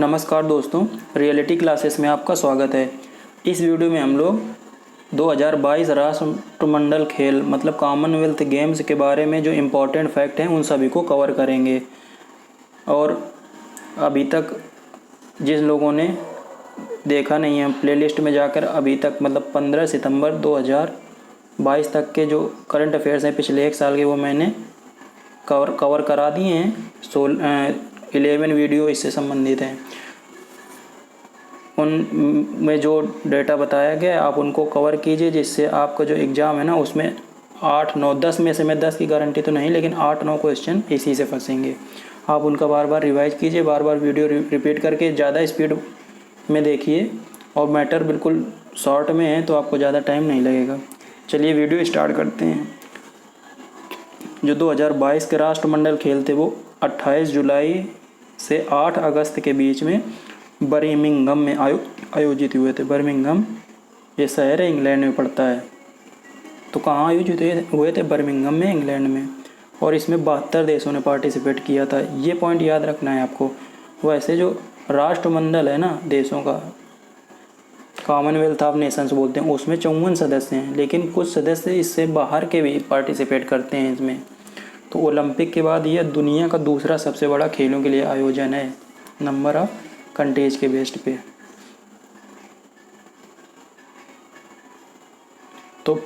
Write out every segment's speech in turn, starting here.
नमस्कार दोस्तों, reality classes में आपका स्वागत है। इस वीडियो में हम लोग 2022 राष्ट्रमंडल खेल मतलब कॉमनवेल्थ गेम्स के बारे में जो इम्पोर्टेंट फैक्ट हैं उन सभी को कवर करेंगे। और अभी तक जिन लोगों ने देखा नहीं है, प्लेलिस्ट में जाकर अभी तक मतलब 15 सितंबर 2022 तक के जो करंट अफेयर्स हैं पिछले एक साल के, वो मैंने कवर करा दिए हैं। 11 वीडियो इससे संबंधित हैं। उनमें जो डेटा बताया गया है आप उनको कवर कीजिए, जिससे आपका जो एग्ज़ाम है ना उसमें 8, 9, 10 में से मैं 10 की गारंटी तो नहीं, लेकिन 8, 9 क्वेश्चन इसी से फंसेंगे। आप उनका बार बार रिवाइज कीजिए, बार बार वीडियो रिपीट करके ज़्यादा स्पीड में देखिए, और मैटर बिल्कुल शॉर्ट में है तो आपको ज़्यादा टाइम नहीं लगेगा। चलिए वीडियो स्टार्ट करते हैं। जो 2022 के राष्ट्रमंडल खेल थे वो 28 जुलाई से 8 अगस्त के बीच में बर्मिंघम में आयोजित हुए थे। बर्मिंघम ये शहर है, इंग्लैंड में पड़ता है। तो कहाँ आयोजित हुए थे? बर्मिंघम में, इंग्लैंड में। और इसमें 72 देशों ने पार्टिसिपेट किया था। ये पॉइंट याद रखना है आपको। वैसे जो राष्ट्रमंडल है ना देशों का, कॉमनवेल्थ ऑफ नेशंस बोलते हैं, उसमें 54 सदस्य हैं, लेकिन कुछ सदस्य इससे बाहर के भी पार्टिसिपेट करते हैं इसमें। तो ओलंपिक के बाद यह दुनिया का दूसरा सबसे बड़ा खेलों के लिए आयोजन है, नंबर ऑफ कंट्रीज के बेस्ड पे। तो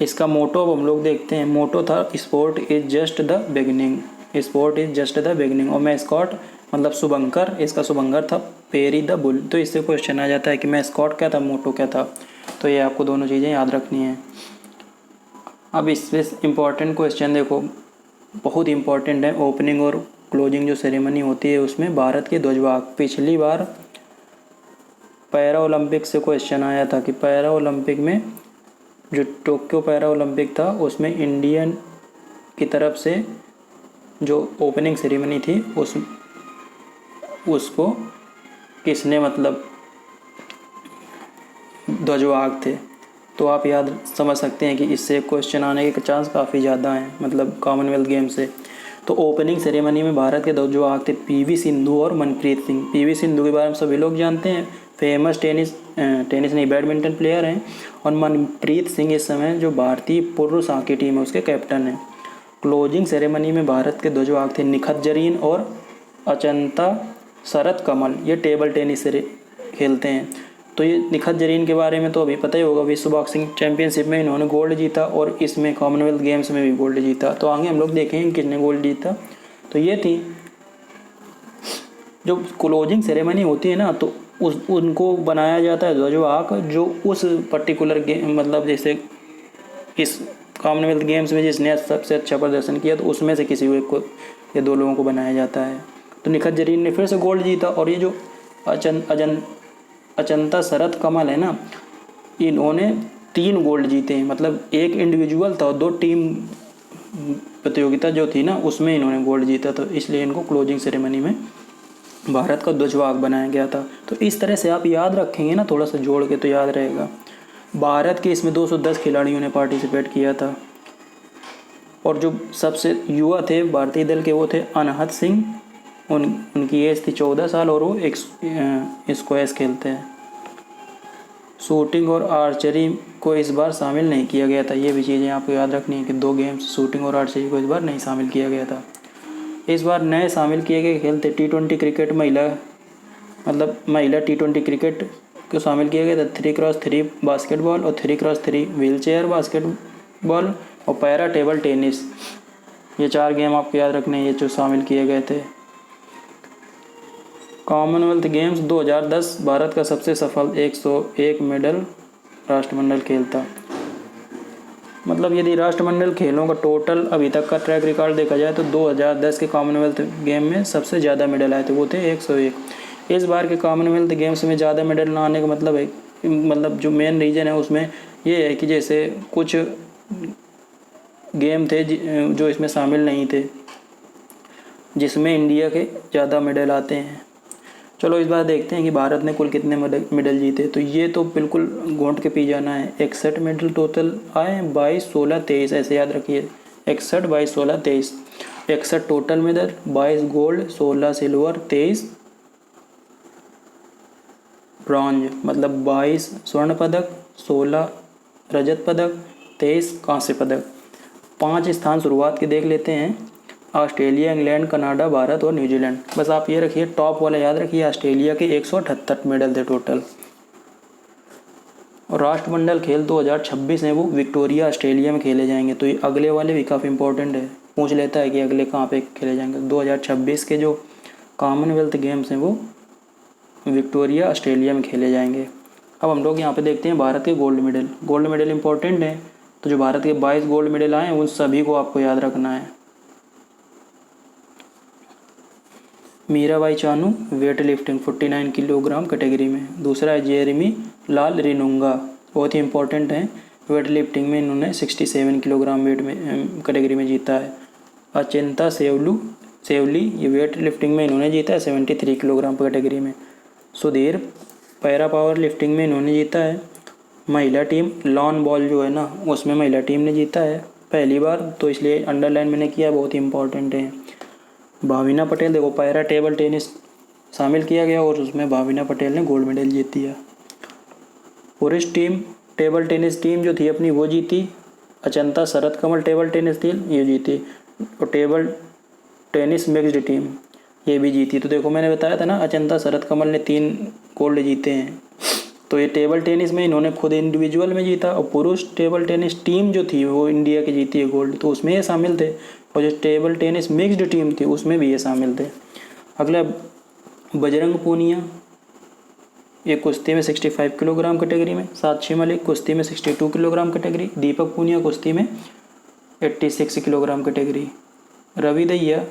इसका मोटो अब हम लोग देखते हैं। मोटो था sport is just the beginning, sport is just the beginning. और मैस्कॉट मतलब शुभंकर, इसका शुभंकर था पेरी द बुल। तो इससे क्वेश्चन आ जाता है कि मैस्कॉट क्या था, मोटो क्या था। तो ये आपको दोनों चीज़ें याद रखनी है। अब इससे इम्पॉर्टेंट क्वेश्चन देखो, बहुत इम्पॉर्टेंट है। ओपनिंग और क्लोजिंग जो सेरेमनी होती है उसमें भारत के ध्वजवाहक, पिछली बार पैरा ओलंपिक से क्वेश्चन आया था कि पैरा ओलंपिक में जो टोक्यो पैरा ओलंपिक था उसमें इंडियन की तरफ से जो ओपनिंग सेरेमनी थी उसको किसने मतलब ध्वजवाहक थे। तो आप याद समझ सकते हैं कि इससे क्वेश्चन आने के चांस काफ़ी ज़्यादा हैं, मतलब कॉमनवेल्थ गेम से। तो ओपनिंग सेरेमनी में भारत के ध्वजवाहक थे पीवी सिंधु और मनप्रीत सिंह। पीवी सिंधु के बारे में सभी लोग जानते हैं, फेमस टेनिस नहीं बैडमिंटन प्लेयर हैं। और मनप्रीत सिंह इस समय जो भारतीय पुरुष हॉकी टीम है उसके कैप्टन हैं। क्लोजिंग सेरेमनी में भारत के ध्वजवाहक थे निखत जरीन और अचंता शरत कमल। ये टेबल टेनिस से खेलते हैं। तो ये निखत जरीन के बारे में तो अभी पता ही होगा, विश्व बॉक्सिंग चैंपियनशिप में इन्होंने गोल्ड जीता और इसमें कॉमनवेल्थ गेम्स में भी गोल्ड जीता। तो आगे हम लोग देखेंगे किसने गोल्ड जीता। तो ये थी जो क्लोजिंग सेरेमनी होती है ना, तो उनको बनाया जाता है ध्वजवाहक जो उस पर्टिकुलर गेम मतलब जैसे इस कॉमनवेल्थ गेम्स में जिसने सबसे अच्छा प्रदर्शन किया तो उसमें से किसी एक को या दो लोगों को बनाया जाता है। तो निखत जरीन ने फिर से गोल्ड जीता। और ये जो अचंता शरत कमल है ना, इन्होंने 3 गोल्ड जीते हैं। मतलब एक इंडिविजुअल था और 2 टीम प्रतियोगिता जो थी ना उसमें इन्होंने गोल्ड जीता। तो इसलिए इनको क्लोजिंग सेरेमनी में भारत का ध्वजवाहक बनाया गया था। तो इस तरह से आप याद रखेंगे ना, थोड़ा सा जोड़ के तो याद रहेगा। भारत के इसमें 210 खिलाड़ियों ने पार्टिसिपेट किया था। और जो सबसे युवा थे भारतीय दल के वो थे अनहत सिंह। उनकी एज थी 14 साल और वो स्क्वैश खेलते हैं। शूटिंग और आर्चरी को इस बार शामिल नहीं किया गया था। ये भी चीज़ें आपको याद रखनी है कि 2 गेम्स शूटिंग और आर्चरी को इस बार नहीं शामिल किया गया था। इस बार नए शामिल किए गए खेल थे T20 क्रिकेट, महिला T20 क्रिकेट को शामिल किया गया था। 3x3 बास्केटबॉल और 3x3 व्हीलचेयर बास्केटबॉल और पैरा टेबल टेनिस। ये 4 गेम आपको याद रखने हैं, ये जो शामिल किए गए थे। कॉमनवेल्थ गेम्स 2010 भारत का सबसे सफल 101 मेडल राष्ट्रमंडल खेल था। मतलब यदि राष्ट्रमंडल खेलों का टोटल अभी तक का ट्रैक रिकॉर्ड देखा जाए तो 2010 के कॉमनवेल्थ गेम में सबसे ज़्यादा मेडल आए थे, वो थे 101। इस बार के कॉमनवेल्थ गेम्स में ज़्यादा मेडल ना आने का मतलब जो मेन रीज़न है उसमें ये है कि जैसे कुछ गेम थे जो इसमें शामिल नहीं थे, जिसमें इंडिया के ज़्यादा मेडल आते हैं। चलो इस बार देखते हैं कि भारत ने कुल कितने मेडल जीते। तो ये तो बिल्कुल घोंट के पी जाना है। 61 मेडल टोटल आए, 22, 16, 23 ऐसे याद रखिए। 61, 22, 16, 23। 61 total medal, 22 gold, 16 silver, 23 bronze, मतलब 22 स्वर्ण पदक, 16 रजत पदक, 23 कांस्य पदक। 5 स्थान शुरुआत के देख लेते हैं। ऑस्ट्रेलिया, इंग्लैंड, कनाडा, भारत और न्यूजीलैंड। बस आप ये रखिए, टॉप वाला याद रखिए, ऑस्ट्रेलिया के 178 मेडल थे टोटल। और राष्ट्रमंडल खेल 2026 हैं वो विक्टोरिया ऑस्ट्रेलिया में खेले जाएंगे। तो ये अगले वाले भी काफ़ी इंपॉर्टेंट है, पूछ लेता है कि अगले कहाँ पे खेले जाएंगे। 2026 के जो कॉमनवेल्थ गेम्स हैं वो विक्टोरिया ऑस्ट्रेलिया में खेले जाएंगे। अब हम लोग यहाँ पे देखते हैं भारत के gold medal. Gold medal important है, तो जो भारत के 22 गोल्ड मेडल आए हैं उन सभी को आपको याद रखना है। Mirabai Chanu weight lifting 49 kilogram category में। दूसरा है जेरेमी लाल रिनुंगा, बहुत ही इंपॉर्टेंट है, वेट लिफ्टिंग में इन्होंने 67 किलोग्राम वेट में कैटेगरी में जीता है। अचिंता सेवली ये वेट लिफ्टिंग में इन्होंने जीता है 73 किलोग्राम कैटेगरी में। सुधीर पैरा पावर लिफ्टिंग में इन्होंने जीता है। महिला टीम लॉन बॉल जो है ना उसमें महिला टीम ने जीता है पहली बार, तो इसलिए अंडरलाइन मैंने किया, बहुत ही इंपॉर्टेंट है। भाविना पटेल, देखो पैरा टेबल टेनिस शामिल किया गया और उसमें भाविना पटेल ने गोल्ड मेडल जीत दिया। पुरुष टीम टेबल टेनिस टीम जो थी अपनी वो जीती। अचंता शरद कमल टेबल टेनिस टीम ये जीती, और टेबल टेनिस मिक्स्ड टीम ये भी जीती। तो देखो मैंने बताया था ना, अचंता शरद कमल ने 3 गोल्ड जीते हैं। तो ये टेबल टेनिस में इन्होंने खुद इंडिविजुअल में जीता, और पुरुष टेबल टेनिस टीम जो थी वो इंडिया की जीती है गोल्ड, तो उसमें ये शामिल थे। और जो टेबल टेनिस मिक्स्ड टीम थी उसमें भी ये शामिल थे। अगला बजरंग पूनिया, ये कुश्ती में 65 किलोग्राम कैटेगरी में। साक्षी मलिक कुश्ती में 62 किलोग्राम कैटेगरी। दीपक पूनिया कुश्ती में 86 किलोग्राम कैटेगरी। रवि दहिया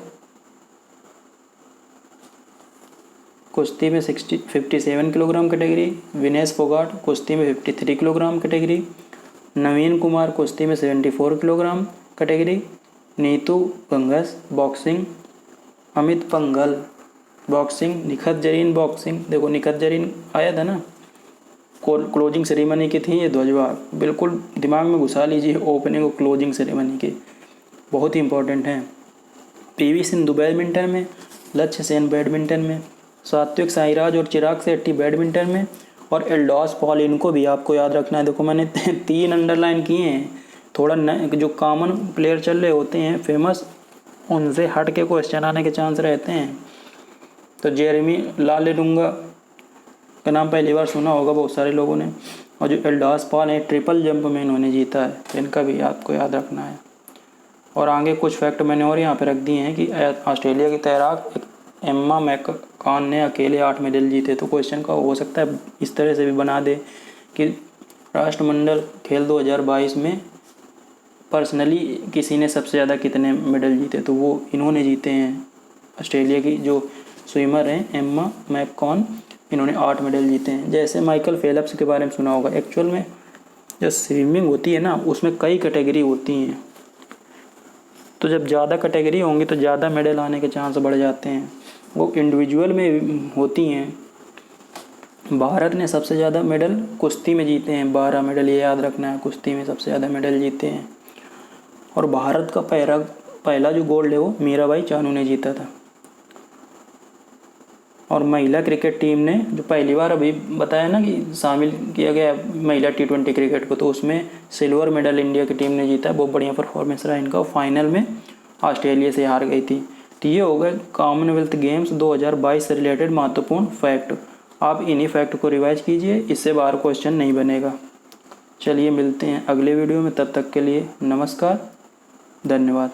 कुश्ती में 57 किलोग्राम कैटेगरी। विनेश फोगाट कुश्ती में 53 किलोग्राम कैटेगरी। नवीन कुमार कुश्ती में 74 kilogram category. Neetu Ghanghas boxing. Amit Panghal boxing. Nikhat Zareen boxing, देखो निखत जरीन आया था ना, क्लोजिंग सेरेमनी की थी ये ध्वजवाहक, बिल्कुल दिमाग में घुसा लीजिए ओपनिंग और क्लोजिंग सेरेमनी के, बहुत ही इंपॉर्टेंट हैं। पीवी सिंधु बैडमिंटन में, लक्ष्य सेन बैडमिंटन में, सात्विक साईराज और चिराग शेट्टी बैडमिंटन में, और एल्डोस पॉल, इनको भी आपको याद रखना है। देखो मैंने 3 अंडरलाइन किए हैं, थोड़ा जो कॉमन प्लेयर चल रहे होते हैं फेमस, उनसे हट के क्वेश्चन आने के चांस रहते हैं। तो जेरेमी लाल रिनुंगा का नाम पहली बार सुना होगा बहुत सारे लोगों ने, और जो एल्डोस पॉल है ट्रिपल जंप में इन्होंने जीता है, इनका भी आपको याद रखना है। और आगे कुछ फैक्ट मैंने और यहाँ पे रख दिए हैं कि ऑस्ट्रेलिया की तैराक एम्मा मैककॉन ने अकेले 8 मेडल जीते। तो क्वेश्चन का हो सकता है इस तरह से भी बना दे कि राष्ट्रमंडल खेल 2022 में पर्सनली किसी ने सबसे ज़्यादा कितने मेडल जीते, तो वो इन्होंने जीते हैं। ऑस्ट्रेलिया की जो स्विमर हैं एम्मा मैककॉन, इन्होंने 8 मेडल जीते हैं। जैसे माइकल फेल्प्स के बारे में सुना होगा, एक्चुअल में जो स्विमिंग होती है ना उसमें कई कैटेगरी होती हैं, तो जब ज़्यादा कैटेगरी होंगी तो ज़्यादा मेडल आने के चांस बढ़ जाते हैं। वो इंडिविजुअल में होती हैं। भारत ने सबसे ज़्यादा मेडल कुश्ती में जीते हैं, 12 मेडल, ये याद रखना है, कुश्ती में सबसे ज़्यादा मेडल जीते हैं। और भारत का पहला जो गोल्ड है वो मीराबाई चानू ने जीता था। और महिला क्रिकेट टीम ने जो पहली बार अभी बताया ना कि शामिल किया गया महिला T20 क्रिकेट को, तो उसमें सिल्वर मेडल इंडिया की टीम ने जीता। बहुत बढ़िया परफॉर्मेंस रहा इनका, फाइनल में ऑस्ट्रेलिया से हार गई थी। तो ये हो गए कॉमनवेल्थ गेम्स 2022 से रिलेटेड महत्वपूर्ण फैक्ट। आप इन्हीं फैक्ट को रिवाइज कीजिए, इससे बाहर क्वेश्चन नहीं बनेगा। चलिए मिलते हैं अगले वीडियो में, तब तक के लिए नमस्कार, धन्यवाद।